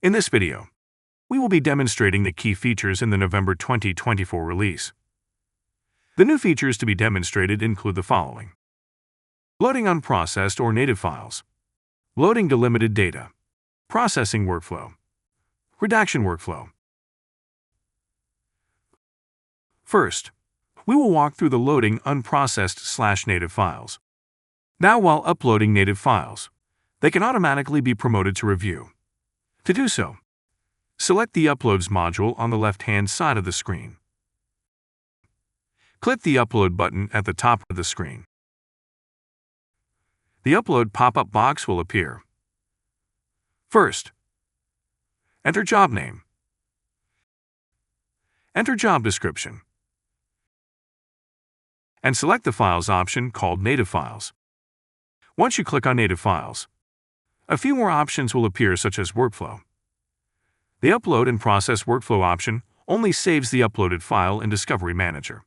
In this video, we will be demonstrating the key features in the November 2024 release. The new features to be demonstrated include the following: loading unprocessed or native files, loading delimited data, processing workflow, redaction workflow. First, we will walk through the loading unprocessed/native files. Now, while uploading native files, they can automatically be promoted to review. To do so, select the Uploads module on the left-hand side of the screen. Click the Upload button at the top of the screen. The Upload pop-up box will appear. First, enter job name. Enter job description. And select the Files option called Native Files. Once you click on Native Files, a few more options will appear, such as Workflow. The Upload and Process Workflow option only saves the uploaded file in Discovery Manager.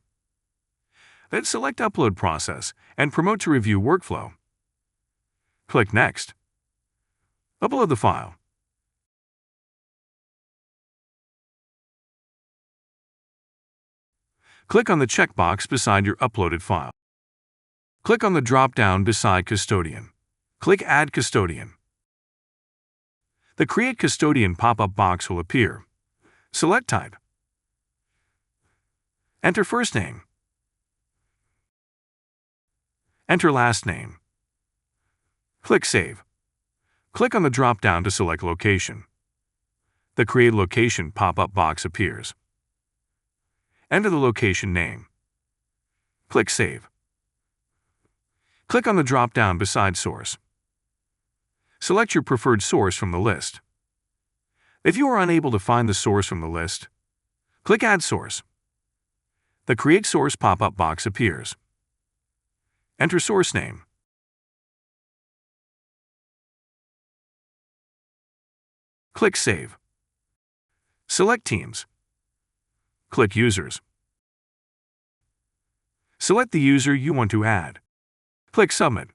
Then select Upload Process and Promote to Review Workflow. Click Next. Upload the file. Click on the checkbox beside your uploaded file. Click on the drop-down beside Custodian. Click Add Custodian. The Create Custodian pop-up box will appear. Select Type. Enter first name. Enter last name. Click Save. Click on the drop-down to select Location. The Create Location pop-up box appears. Enter the location name. Click Save. Click on the drop-down beside Source. Select your preferred source from the list. If you are unable to find the source from the list, click Add Source. The Create Source pop-up box appears. Enter source name. Click Save. Select Teams. Click Users. Select the user you want to add. Click Submit.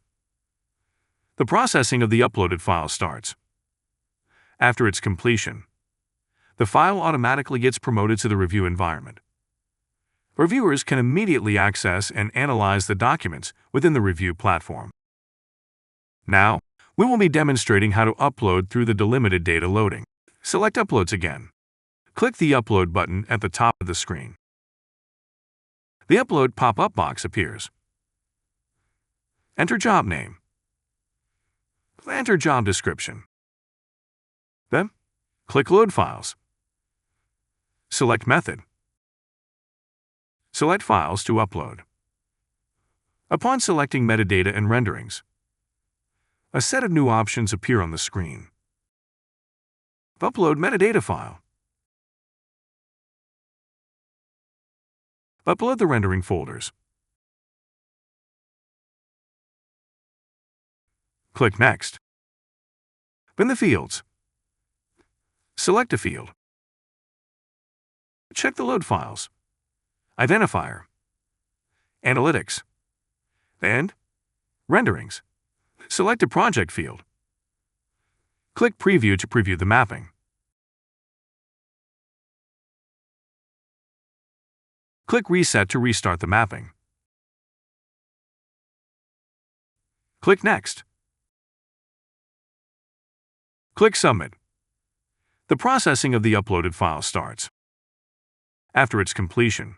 The processing of the uploaded file starts. After its completion, the file automatically gets promoted to the review environment. Reviewers can immediately access and analyze the documents within the review platform. Now, we will be demonstrating how to upload through the delimited data loading. Select Uploads again. Click the Upload button at the top of the screen. The Upload pop-up box appears. Enter job name. Enter job description. Then, click Load Files. Select Method. Select Files to upload. Upon selecting Metadata and Renderings, a set of new options appear on the screen. Upload metadata file. Upload the rendering folders. Click Next. In the fields, select a field. Check the Load Files, Identifier, Analytics, and Renderings. Select a project field. Click Preview to preview the mapping. Click Reset to restart the mapping. Click Next. Click Submit. The processing of the uploaded file starts. After its completion,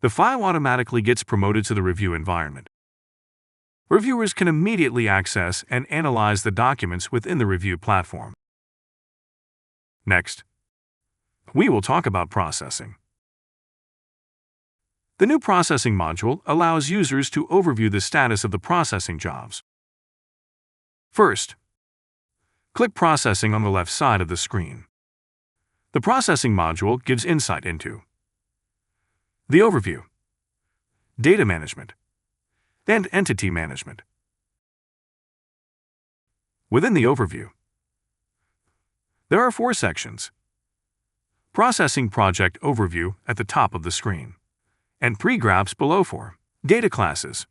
the file automatically gets promoted to the review environment. Reviewers can immediately access and analyze the documents within the review platform. Next, we will talk about processing. The new Processing module allows users to overview the status of the processing jobs. First, click Processing on the left side of the screen. The Processing module gives insight into the Overview, Data Management, and Entity Management. Within the Overview, there are 4 sections: Processing Project Overview at the top of the screen, and pre-graphs below for data classes,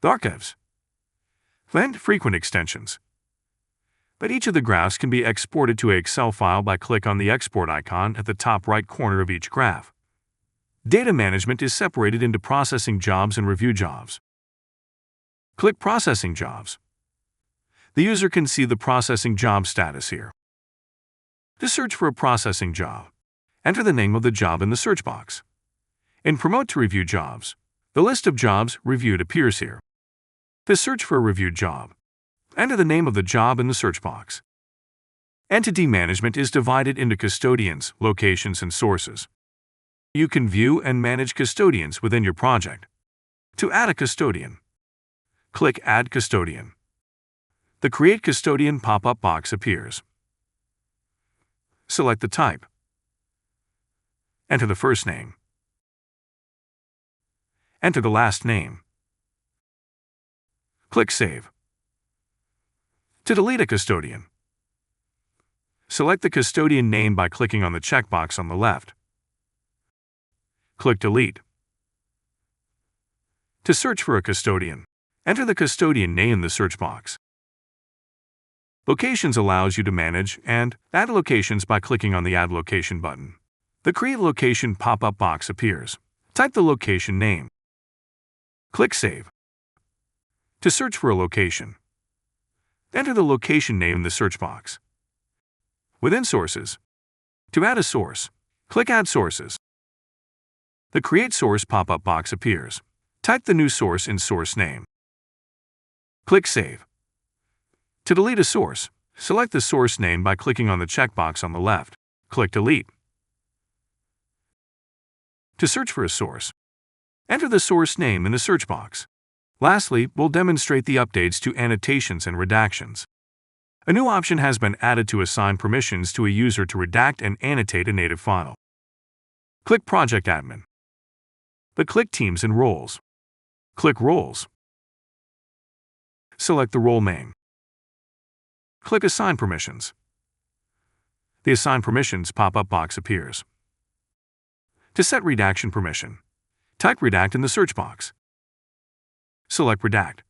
archives, and frequent extensions. but each of the graphs can be exported to an Excel file by click on the export icon at the top right corner of each graph. Data management is separated into processing jobs and review jobs. Click Processing Jobs. The user can see the processing job status here. To search for a processing job, enter the name of the job in the search box. In Promote to Review Jobs, the list of jobs reviewed appears here. To search for a reviewed job, enter the name of the job in the search box. Entity management is divided into custodians, locations, and sources. You can view and manage custodians within your project. To add a custodian, click Add Custodian. The Create Custodian pop-up box appears. Select the type. Enter the first name. Enter the last name. Click Save. To delete a custodian, select the custodian name by clicking on the checkbox on the left. Click Delete. To search for a custodian, enter the custodian name in the search box. Locations allows you to manage and add locations by clicking on the Add Location button. The Create Location pop-up box appears. Type the location name. Click Save. To search for a location, enter the location name in the search box. Within Sources, to add a source, click Add Sources. The Create Source pop-up box appears. Type the new source in source name. Click Save. To delete a source, select the source name by clicking on the checkbox on the left. Click Delete. To search for a source, enter the source name in the search box. Lastly, we'll demonstrate the updates to Annotations and Redactions. A new option has been added to assign permissions to a user to redact and annotate a native file. Click Project Admin. But click Teams and Roles. Click Roles. Select the role name. Click Assign Permissions. The Assign Permissions pop-up box appears. To set redaction permission, type Redact in the search box. Select Redact.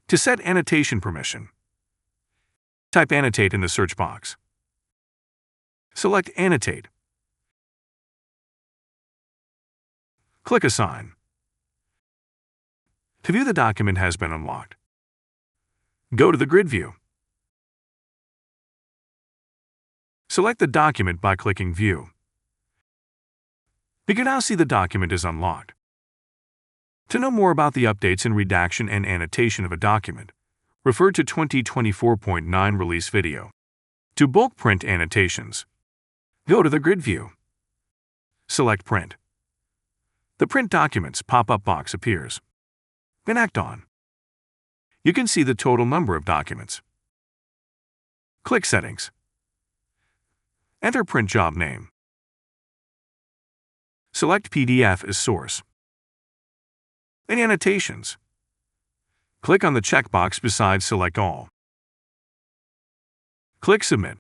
To set annotation permission, type Annotate in the search box. Select Annotate. Click Assign. To view the document has been unlocked, go to the grid view. Select the document by clicking View. You can now see the document is unlocked. To know more about the updates in redaction and annotation of a document, refer to 2024.9 release video. To bulk print annotations, go to the grid view. Select Print. The Print Documents pop-up box appears. Then act on. You can see the total number of documents. Click Settings. Enter print job name. Select PDF as source. In Annotations, click on the checkbox beside Select All. Click Submit.